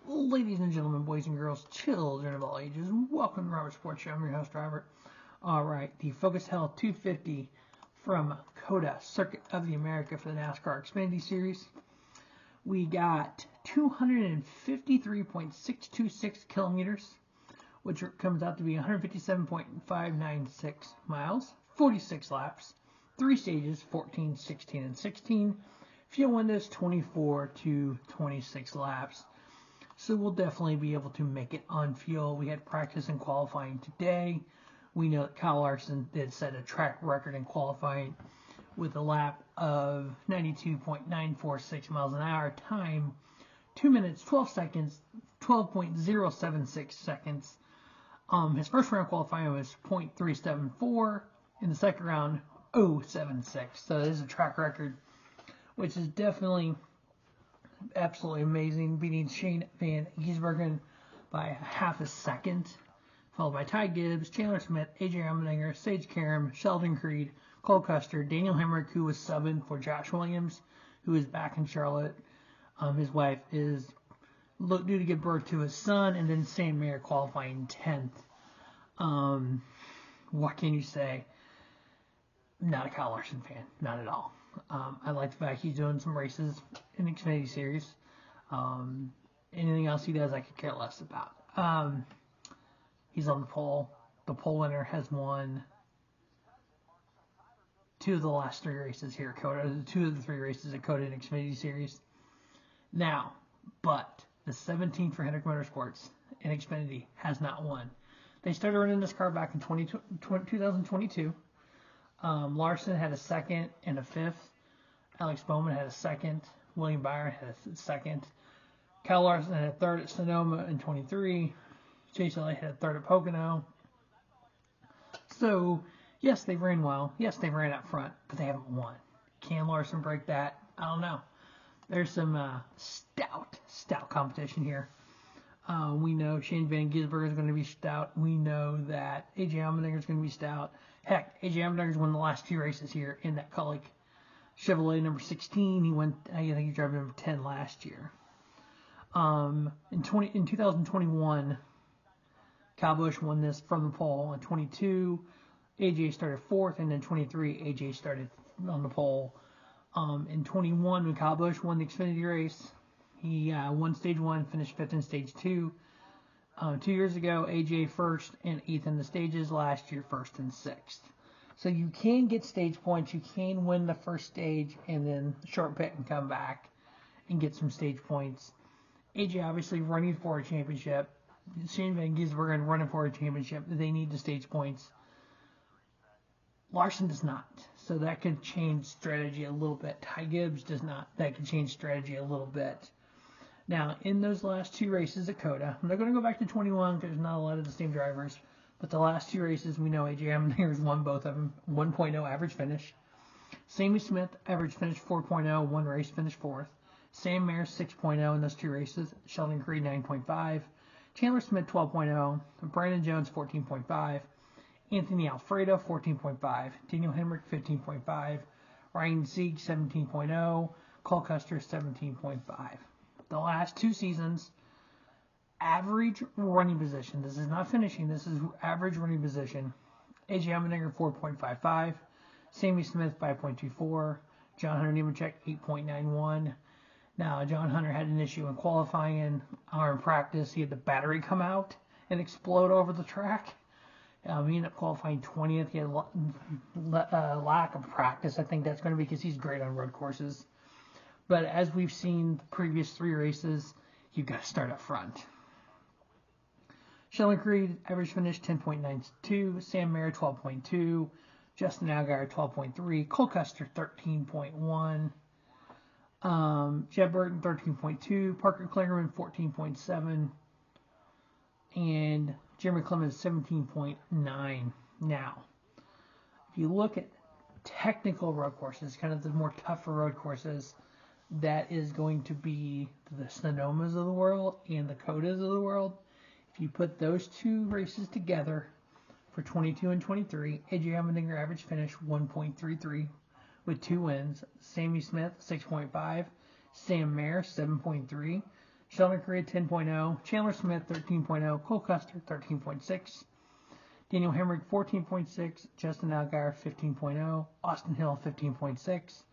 Ladies and gentlemen, boys and girls, children of all ages, welcome to Robert Sports Show. I'm your host, Robert. All right, the Focus Hell 250 from COTA, Circuit of the America for the NASCAR Xfinity Series. We got 253.626 kilometers, which comes out to be 157.596 miles, 46 laps, 3 stages, 14, 16, and 16. Fuel windows 24 to 26 laps. So we'll definitely be able to make it on fuel. We had practice and qualifying today. We know that Kyle Larson did set a track record in qualifying with a lap of 92.946 miles an hour. Time 2 minutes, 12 seconds, 12.076 seconds. His first round qualifying was .374. In the second round, 0.76. So this is a track record, which is definitely absolutely amazing, beating Shane Van Gisbergen by half a second, followed by Ty Gibbs, Chandler Smith, AJ Allmendinger, Sage Karam, Sheldon Creed, Cole Custer, Daniel Hemrick, who was subbing for Josh Williams, who is back in Charlotte. His wife is due to give birth to his son, and then Sam Mayer qualifying 10th. What can you say? Not a Kyle Larson fan, not at all. I like the fact he's doing some races in the Xfinity Series. Anything else he does, I could care less about. He's on the pole. The pole winner has won 2 of the last 3 races here at COTA. 2 of the 3 races at COTA in Xfinity Series. Now, but the 17 for Hendrick Motorsports in Xfinity has not won. They started running this car back in 2022. Larson had a second and a 5th. Alex Bowman had a second. William Byron had a second. Kyle Larson had a 3rd at Sonoma in 23. Chase Elliott had a 3rd at Pocono. So, yes, they ran well. Yes, they ran up front, but they haven't won. Can Larson break that? I don't know. There's some stout competition here. We know Shane Van Gisbergen is going to be stout. We know that AJ Allmendinger is going to be stout. Heck, AJ Allmendinger's won the last 2 races here in that Kulik Chevrolet number 16. He went, I think he drove number 10 last year. In 2021, Kyle Busch won this from the pole. In 22, AJ started 4th, and then 23, AJ started on the pole. In 21, when Kyle Busch won the Xfinity race, he won stage 1, finished 5th in stage 2. 2 years ago, AJ 1st and 8th in the stages. Last year, 1st and 6th. So you can get stage points. You can win the first stage and then short pit and come back and get some stage points. AJ obviously running for a championship. Shane Van Gisbergen running for a championship. They need the stage points. Larson does not. So that could change strategy a little bit. Ty Gibbs does not. That could change strategy a little bit. Now, in those last 2 races at COTA, I'm not going to go back to 21 because there's not a lot of the same drivers, but the last 2 races, we know AJ Allmendinger won both of them, 1.0 average finish. Sammy Smith, average finish 4.0, 1 race, finished 4th. Sam Mayer, 6.0 in those 2 races. Sheldon Creed, 9.5. Chandler Smith, 12.0. Brandon Jones, 14.5. Anthony Alfredo, 14.5. Daniel Hemrick, 15.5. Ryan Sieg, 17.0. Cole Custer, 17.5. The last 2 seasons, average running position. This is not finishing. This is average running position. AJ Allmendinger 4.55. Sammy Smith 5.24. John Hunter Nemechek 8.91. Now, John Hunter had an issue in qualifying or in practice. He had the battery come out and explode over the track. He ended up qualifying 20th. He had lack of practice. I think that's going to be because he's great on road courses. But as we've seen the previous 3 races, you've got to start up front. Sheldon Creed, average finish 10.92. Sam Mayer, 12.2. Justin Allgaier, 12.3. Cole Custer, 13.1. Jeb Burton, 13.2. Parker Kligerman, 14.7. And Jeremy Clemens, 17.9. Now, if you look at technical road courses, kind of the more tougher road courses, that is going to be the Sonomas of the world and the COTAs of the world. If you put those 2 races together for 22 and 23, AJ Allmendinger average finish 1.33 with 2 wins. Sammy Smith 6.5, Sam Mayer 7.3, Sheldon Creed 10.0, Chandler Smith 13.0, Cole Custer 13.6, Daniel Hemrick 14.6, Justin Allgaier 15.0, Austin Hill 15.6,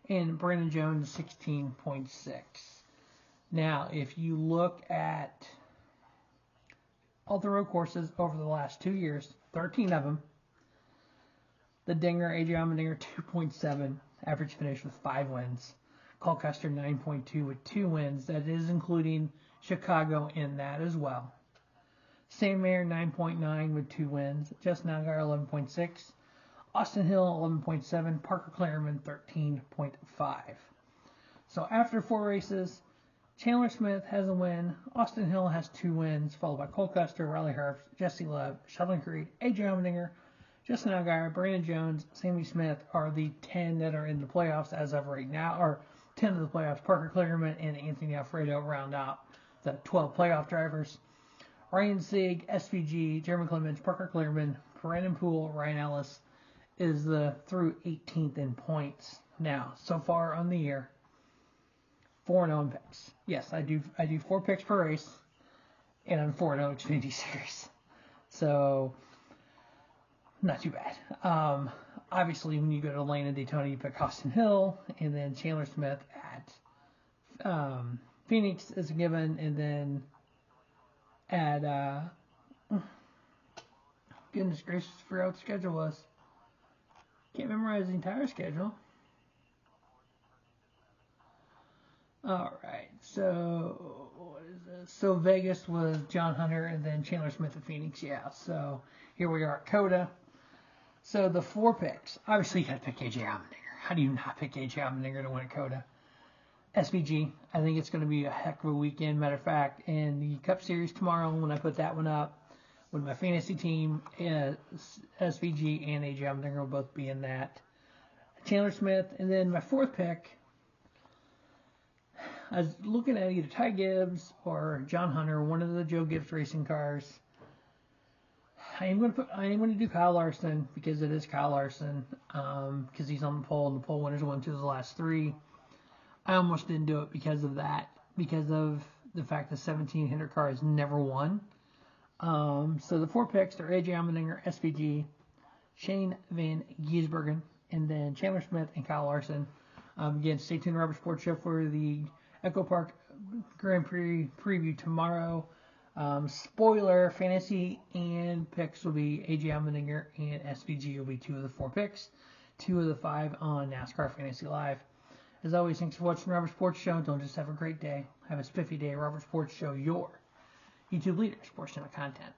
and Brandon Jones 16.6. Now, if you look at all the road courses over the last 2 years, 13 of them, the Dinger, AJ Allmendinger 2.7, average finish with 5 wins. Cole Custer 9.2 with 2 wins. That is including Chicago in that as well. Sam Mayer 9.9 with 2 wins. Justin Allgaier 11.6. Austin Hill 11.7. Parker Kligerman 13.5. So after 4 races, Chandler Smith has a win. Austin Hill has 2 wins, followed by Cole Custer, Riley Herbst, Jesse Love, Sheldon Creed, AJ Allmendinger, Justin Allgaier, Brandon Jones, Sammy Smith are the 10 that are in the playoffs as of right now, or 10 of the playoffs. Parker Kligerman and Anthony Alfredo round out the 12 playoff drivers. Ryan Sieg, SVG, Jeremy Clements, Parker Kligerman, Brandon Poole, Ryan Ellis is the through 18th in points. Now, so far on the year, 4-0 in picks. Yes, I do 4 picks per race, and I'm 4-0 Xfinity Series. So, not too bad. Obviously, when you go to Lane and Daytona, you pick Austin Hill, and then Chandler Smith at Phoenix is a given, and then at goodness gracious, I forgot what the schedule was. Can't memorize the entire schedule. Alright, so what is this? So Vegas was John Hunter and then Chandler Smith at Phoenix, yeah. So here we are at COTA. So the 4 picks. Obviously you gotta pick AJ Allmendinger. How do you not pick AJ Allmendinger to win at COTA? SVG, I think it's gonna be a heck of a weekend. Matter of fact, in the Cup Series tomorrow, when I put that one up with my fantasy team, SVG and AJ Allmendinger will both be in that. Chandler Smith, and then my 4th pick, I was looking at either Ty Gibbs or John Hunter, one of the Joe Gibbs racing cars. I am going to do Kyle Larson because it is Kyle Larson, because he's on the pole and the pole winners won 2 of the last 3. I almost didn't do it because of that, because of the fact the 1700 car has never won. So the 4 picks are AJ Allmendinger, SVG, Shane Van Gisbergen, and then Chandler Smith and Kyle Larson. Again, stay tuned to Robert Sports Show for the Echo Park Grand Prix preview tomorrow. Spoiler, fantasy and picks will be AJ Allmendinger and SVG will be 2 of the 4 picks, 2 of the 5 on NASCAR Fantasy Live. As always, thanks for watching Robert Sports Show. Don't just have a great day. Have a spiffy day. Robert Sports Show, your YouTube leader, sports channel content.